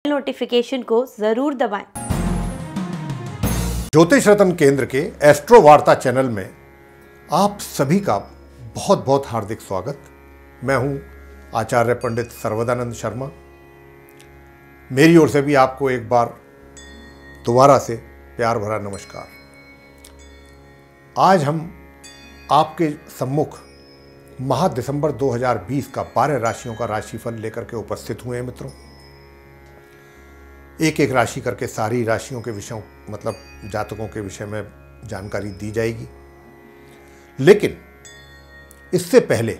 Notification को जरूर दबाएं। ज्योतिष रत्न केंद्र के एस्ट्रो वार्ता चैनल में आप सभी का बहुत बहुत हार्दिक स्वागत। मैं हूं आचार्य पंडित सर्वदानंद शर्मा। मेरी ओर से भी आपको एक बार दोबारा से प्यार भरा नमस्कार। आज हम आपके सम्मुख माह दिसंबर 2020 का 12 राशियों का राशिफल लेकर के उपस्थित हुए हैं मित्रों। एक एक राशि करके सारी राशियों के विषयों मतलब जातकों के विषय में जानकारी दी जाएगी। लेकिन इससे पहले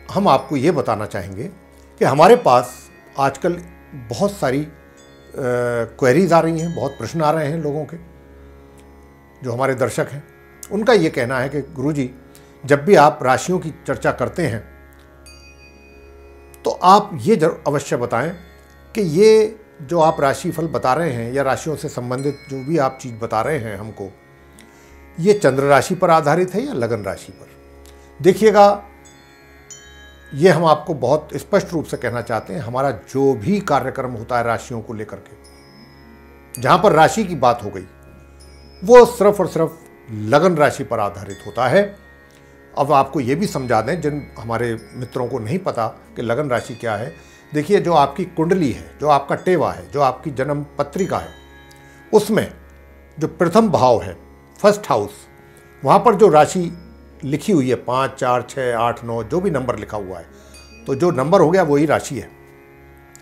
हम आपको ये बताना चाहेंगे कि हमारे पास आजकल बहुत सारी क्वेरीज आ रही हैं, बहुत प्रश्न आ रहे हैं लोगों के, जो हमारे दर्शक हैं। उनका ये कहना है कि गुरुजी, जब भी आप राशियों की चर्चा करते हैं तो आप ये अवश्य बताएं कि ये जो आप राशिफल बता रहे हैं या राशियों से संबंधित जो भी आप चीज़ बता रहे हैं हमको, ये चंद्र राशि पर आधारित है या लगन राशि पर। देखिएगा, ये हम आपको बहुत स्पष्ट रूप से कहना चाहते हैं, हमारा जो भी कार्यक्रम होता है राशियों को लेकर के, जहाँ पर राशि की बात हो गई, वो सिर्फ और सिर्फ लगन राशि पर आधारित होता है। अब आपको ये भी समझा दें, जिन हमारे मित्रों को नहीं पता कि लगन राशि क्या है। देखिए, जो आपकी कुंडली है, जो आपका टेवा है, जो आपकी जन्म पत्रिका है, उसमें जो प्रथम भाव है, फर्स्ट हाउस, वहाँ पर जो राशि लिखी हुई है 5, 4, 6, 8, 9, जो भी नंबर लिखा हुआ है, तो जो नंबर हो गया वही राशि है।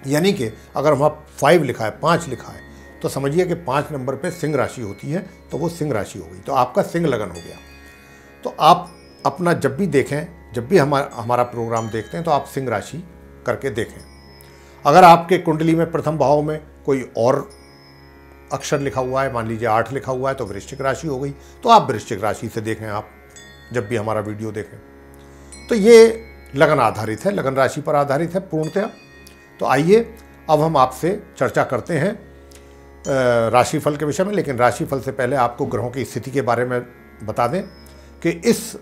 यानी कि अगर वहाँ 5 लिखा है, 5 लिखा है, तो समझिए कि 5 नंबर पे सिंह राशि होती है, तो वो सिंह राशि हो गई, तो आपका सिंह लगन हो गया। तो आप अपना जब भी देखें, जब भी हमारा प्रोग्राम देखते हैं, तो आप सिंह राशि करके देखें। अगर आपके कुंडली में प्रथम भाव में कोई और अक्षर लिखा हुआ है, मान लीजिए 8 लिखा हुआ है, तो वृश्चिक राशि हो गई, तो आप वृश्चिक राशि से देखें। आप जब भी हमारा वीडियो देखें, तो ये लगन आधारित है, लगन राशि पर आधारित है पूर्णतया। तो आइए अब हम आपसे चर्चा करते हैं राशिफल के विषय में। लेकिन राशिफल से पहले आपको ग्रहों की स्थिति के बारे में बता दें कि इस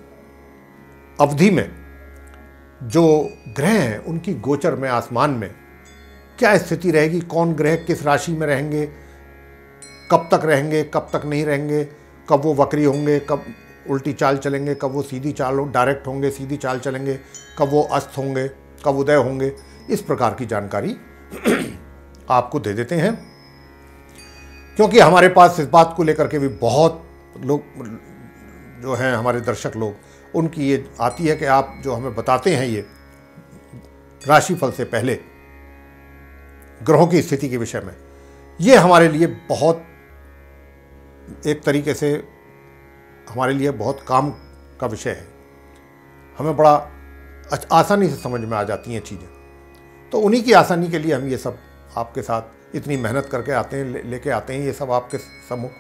अवधि में जो ग्रह हैं उनकी गोचर में आसमान में क्या स्थिति रहेगी, कौन ग्रह किस राशि में रहेंगे, कब तक रहेंगे, कब तक नहीं रहेंगे, कब वो वक्री होंगे, कब उल्टी चाल चलेंगे, कब वो सीधी चाल डायरेक्ट होंगे, सीधी चाल चलेंगे, कब वो अस्त होंगे, कब उदय होंगे, इस प्रकार की जानकारी आपको दे देते हैं। क्योंकि हमारे पास इस बात को लेकर के भी बहुत लोग जो हैं, हमारे दर्शक लोग, उनकी ये आती है कि आप जो हमें बताते हैं ये राशिफल से पहले ग्रहों की स्थिति के विषय में, ये हमारे लिए बहुत एक तरीके से हमारे लिए बहुत काम का विषय है। हमें बड़ा आसानी से समझ में आ जाती हैं चीज़ें। तो उन्हीं की आसानी के लिए हम ये सब आपके साथ इतनी मेहनत करके आते हैं, लेके आते हैं ये सब आपके सम्मुख।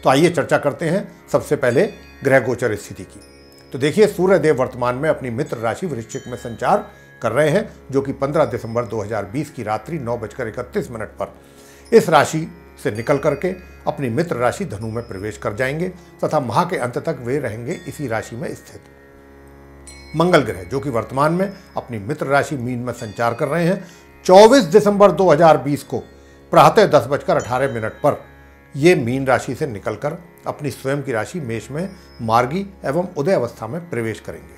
तो आइए चर्चा करते हैं सबसे पहले ग्रह गोचर स्थिति की। तो देखिए, सूर्यदेव वर्तमान में अपनी मित्र राशि वृश्चिक में संचार कर रहे हैं, जो कि 15 दिसंबर 2020 की रात्रि 9:31 पर इस राशि से निकल करके अपनी मित्र राशि धनु में प्रवेश कर जाएंगे तथा माह के अंत तक वे रहेंगे इसी राशि में स्थित। मंगल ग्रह, जो कि वर्तमान में अपनी मित्र राशि मीन में संचार कर रहे हैं, 24 दिसंबर 2020 को प्रातः 10:18 पर ये मीन राशि से निकलकर अपनी स्वयं की राशि मेष में मार्गी एवं उदय अवस्था में प्रवेश करेंगे।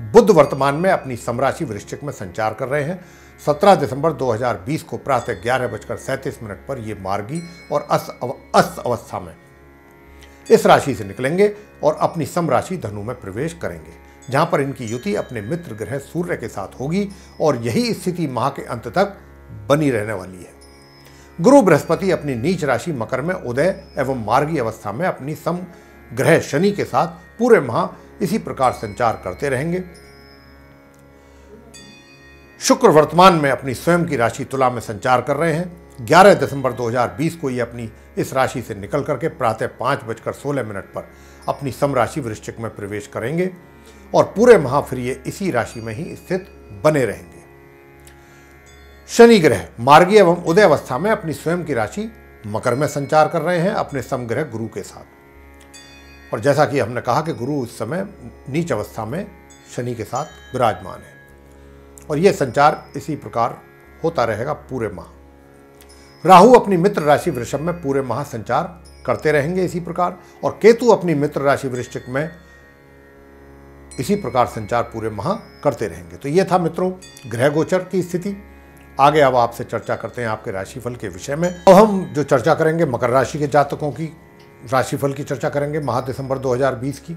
बुध वर्तमान में अपनी समराशि वृश्चिक में संचार कर रहे हैं। 17 दिसंबर 2020 को प्रातः 11:37 पर ये मार्गी और अस्त अवस्था में इस राशि से निकलेंगे और अपनी समराशि धनु में प्रवेश करेंगे, जहां पर इनकी युति अपने मित्र ग्रह सूर्य के साथ होगी और यही स्थिति माह के अंत तक बनी रहने वाली है। गुरु बृहस्पति अपनी नीच राशि मकर में उदय एवं मार्गी अवस्था में अपनी सम ग्रह शनि के साथ पूरे माह इसी प्रकार संचार करते रहेंगे। शुक्र वर्तमान में अपनी स्वयं की राशि तुला में संचार कर रहे हैं। 11 दिसंबर 2020 को ये अपनी इस राशि से निकल करके प्रातः 5:16 पर अपनी समराशि वृश्चिक में प्रवेश करेंगे और पूरे माह फिर ये इसी राशि में ही स्थित बने रहेंगे। शनि ग्रह मार्गी एवं उदय अवस्था में अपनी स्वयं की राशि मकर में संचार कर रहे हैं अपने समग्रह गुरु के साथ। और जैसा कि हमने कहा कि गुरु इस समय नीच अवस्था में शनि के साथ विराजमान है और यह संचार इसी प्रकार होता रहेगा पूरे माह। राहु अपनी मित्र राशि वृषभ में पूरे माह संचार करते रहेंगे इसी प्रकार, और केतु अपनी मित्र राशि वृश्चिक में इसी प्रकार संचार पूरे माह करते रहेंगे। तो ये था मित्रों ग्रह गोचर की स्थिति। आगे अब आपसे चर्चा करते हैं आपके राशिफल के विषय में। अब हम जो चर्चा करेंगे मकर राशि के जातकों की राशिफल की चर्चा करेंगे माह दिसंबर 2020 की,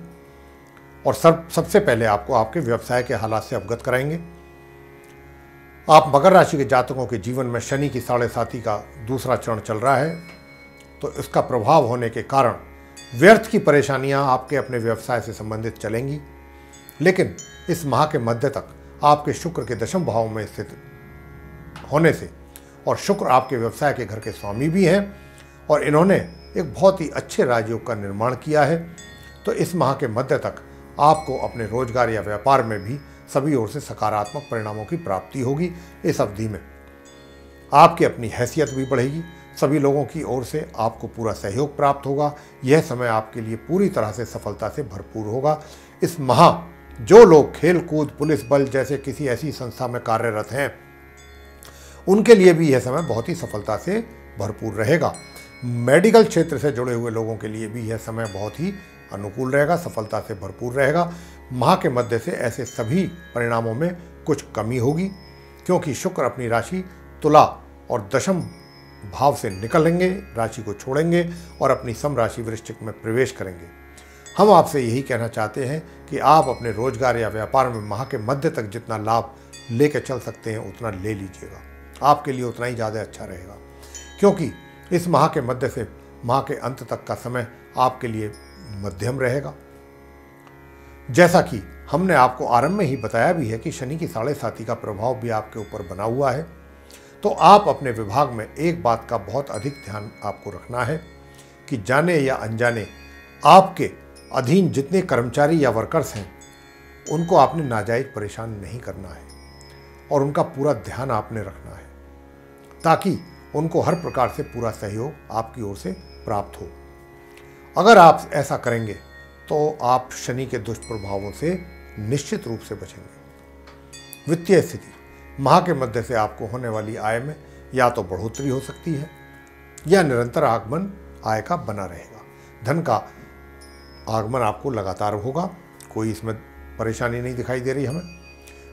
और सबसे पहले आपको आपके व्यवसाय के हालात से अवगत कराएंगे। आप मकर राशि के जातकों के जीवन में शनि की 7.5 का दूसरा चरण चल रहा है, तो इसका प्रभाव होने के कारण व्यर्थ की परेशानियां आपके अपने व्यवसाय से संबंधित चलेंगी। लेकिन इस माह के मध्य तक आपके शुक्र के दशम भाव में स्थित होने से, और शुक्र आपके व्यवसाय के घर के स्वामी भी हैं और इन्होंने एक बहुत ही अच्छे राजयोग का निर्माण किया है, तो इस माह के मध्य तक आपको अपने रोजगार या व्यापार में भी सभी ओर से सकारात्मक परिणामों की प्राप्ति होगी। इस अवधि में आपकी अपनी हैसियत भी बढ़ेगी, सभी लोगों की ओर से आपको पूरा सहयोग प्राप्त होगा। यह समय आपके लिए पूरी तरह से सफलता से भरपूर होगा। इस माह जो लोग खेल कूद, पुलिस बल जैसे किसी ऐसी संस्था में कार्यरत हैं, उनके लिए भी यह समय बहुत ही सफलता से भरपूर रहेगा। मेडिकल क्षेत्र से जुड़े हुए लोगों के लिए भी यह समय बहुत ही अनुकूल रहेगा, सफलता से भरपूर रहेगा। माह के मध्य से ऐसे सभी परिणामों में कुछ कमी होगी, क्योंकि शुक्र अपनी राशि तुला और दशम भाव से निकलेंगे, राशि को छोड़ेंगे और अपनी सम राशि वृश्चिक में प्रवेश करेंगे। हम आपसे यही कहना चाहते हैं कि आप अपने रोजगार या व्यापार में माह के मध्य तक जितना लाभ लेकर चल सकते हैं उतना ले लीजिएगा, आपके लिए उतना ही ज़्यादा अच्छा रहेगा, क्योंकि इस माह के मध्य से माह के अंत तक का समय आपके लिए मध्यम रहेगा। जैसा कि हमने आपको आरंभ में ही बताया भी है कि शनि की 7.5 का प्रभाव भी आपके ऊपर बना हुआ है, तो आप अपने विभाग में एक बात का बहुत अधिक ध्यान आपको रखना है कि जाने या अनजाने आपके अधीन जितने कर्मचारी या वर्कर्स हैं उनको आपने नाजायज परेशान नहीं करना है और उनका पूरा ध्यान आपने रखना है, ताकि उनको हर प्रकार से पूरा सहयोग आपकी ओर से प्राप्त हो। अगर आप ऐसा करेंगे तो आप शनि के दुष्प्रभावों से निश्चित रूप से बचेंगे। वित्तीय स्थिति माह के मध्य से आपको होने वाली आय में या तो बढ़ोतरी हो सकती है या निरंतर आगमन आय का बना रहेगा। धन का आगमन आपको लगातार होगा, कोई इसमें परेशानी नहीं दिखाई दे रही हमें।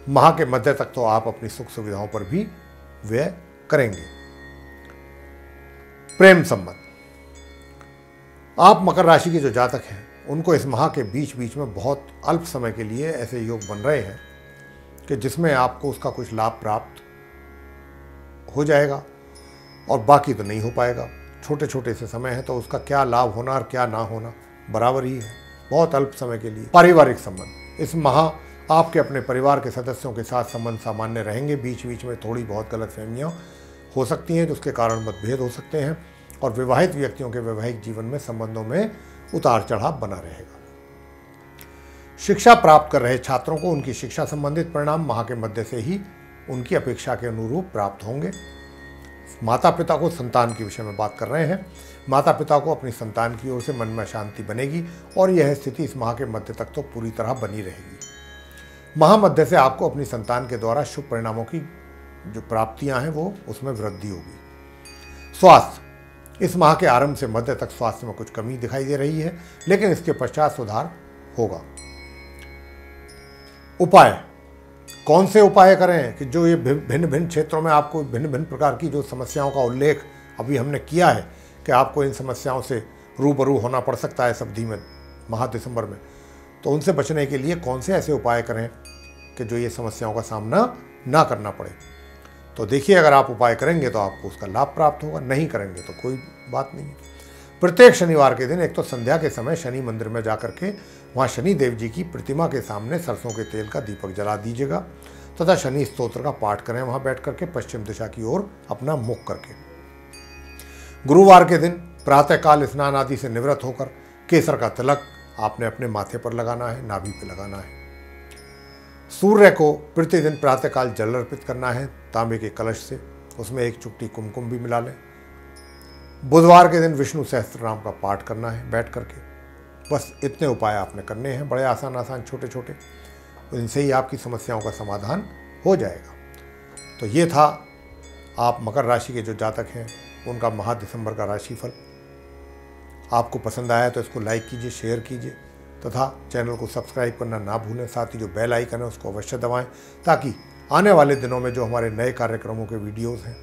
माह के मध्य तक तो आप अपनी सुख सुविधाओं पर भी व्यय करेंगे। प्रेम संबंध, आप मकर राशि के जो जातक हैं उनको इस माह के बीच बीच में बहुत अल्प समय के लिए ऐसे योग बन रहे हैं कि जिसमें आपको उसका कुछ लाभ प्राप्त हो जाएगा और बाकी तो नहीं हो पाएगा। छोटे छोटे से समय है तो उसका क्या लाभ होना और क्या ना होना बराबर ही है, बहुत अल्प समय के लिए। पारिवारिक संबंध, इस माह आपके अपने परिवार के सदस्यों के साथ संबंध सामान्य रहेंगे। बीच बीच में थोड़ी बहुत गलतफहमियां हो सकती हैं जिसके कारण मतभेद हो सकते हैं, और विवाहित व्यक्तियों के वैवाहिक जीवन में संबंधों में उतार चढ़ाव बना रहेगा। शिक्षा प्राप्त कर रहे छात्रों को उनकी शिक्षा संबंधित परिणाम माह के मध्य से ही उनकी अपेक्षा के अनुरूप प्राप्त होंगे। माता पिता को संतान के विषय में बात कर रहे हैं, माता पिता को अपनी संतान की ओर से मन में शांति बनेगी और यह स्थिति इस माह के मध्य तक तो पूरी तरह बनी रहेगी। माह मध्य से आपको अपनी संतान के द्वारा शुभ परिणामों की जो प्राप्तियां हैं वो उसमें वृद्धि होगी। स्वास्थ्य, इस माह के आरंभ से मध्य तक स्वास्थ्य में कुछ कमी दिखाई दे रही है, लेकिन इसके पश्चात सुधार होगा। उपाय, कौन से उपाय करें कि जो ये भिन्न भिन्न क्षेत्रों में आपको भिन्न भिन्न प्रकार की जो समस्याओं का उल्लेख अभी हमने किया है कि आपको इन समस्याओं से रूबरू होना पड़ सकता है इस अवधि में माह दिसंबर में, तो उनसे बचने के लिए कौन से ऐसे उपाय करें कि जो ये समस्याओं का सामना ना करना पड़े। तो देखिए, अगर आप उपाय करेंगे तो आपको उसका लाभ प्राप्त होगा, नहीं करेंगे तो कोई बात नहीं। प्रत्येक शनिवार के दिन एक तो संध्या के समय शनि मंदिर में जाकर के वहाँ शनि देव जी की प्रतिमा के सामने सरसों के तेल का दीपक जला दीजिएगा तथा शनि स्तोत्र का पाठ करें वहाँ बैठ करके पश्चिम दिशा की ओर अपना मुख करके। गुरुवार के दिन प्रातःकाल स्नान आदि से निवृत्त होकर केसर का तिलक आपने अपने माथे पर लगाना है, नाभि पे लगाना है। सूर्य को प्रतिदिन प्रातःकाल जल अर्पित करना है तांबे के कलश से, उसमें एक चुटकी कुमकुम भी मिला लें। बुधवार के दिन विष्णु सहस्त्रनाम का पाठ करना है बैठ करके। बस इतने उपाय आपने करने हैं, बड़े आसान आसान छोटे छोटे, इनसे ही आपकी समस्याओं का समाधान हो जाएगा। तो ये था आप मकर राशि के जो जातक हैं उनका माह दिसंबर का राशिफल आपको पसंद आया तो इसको लाइक कीजिए, शेयर कीजिए तथा चैनल को सब्सक्राइब करना ना भूलें। साथ ही जो बेल आइकन है उसको अवश्य दबाएं ताकि आने वाले दिनों में जो हमारे नए कार्यक्रमों के वीडियोस हैं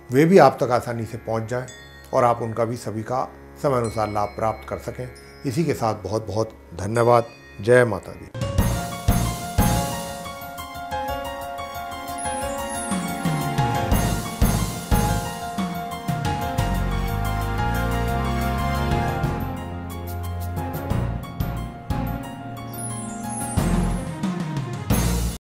वे भी आप तक आसानी से पहुंच जाएं और आप उनका भी सभी का समय अनुसार लाभ प्राप्त कर सकें। इसी के साथ बहुत बहुत धन्यवाद। जय माता दी।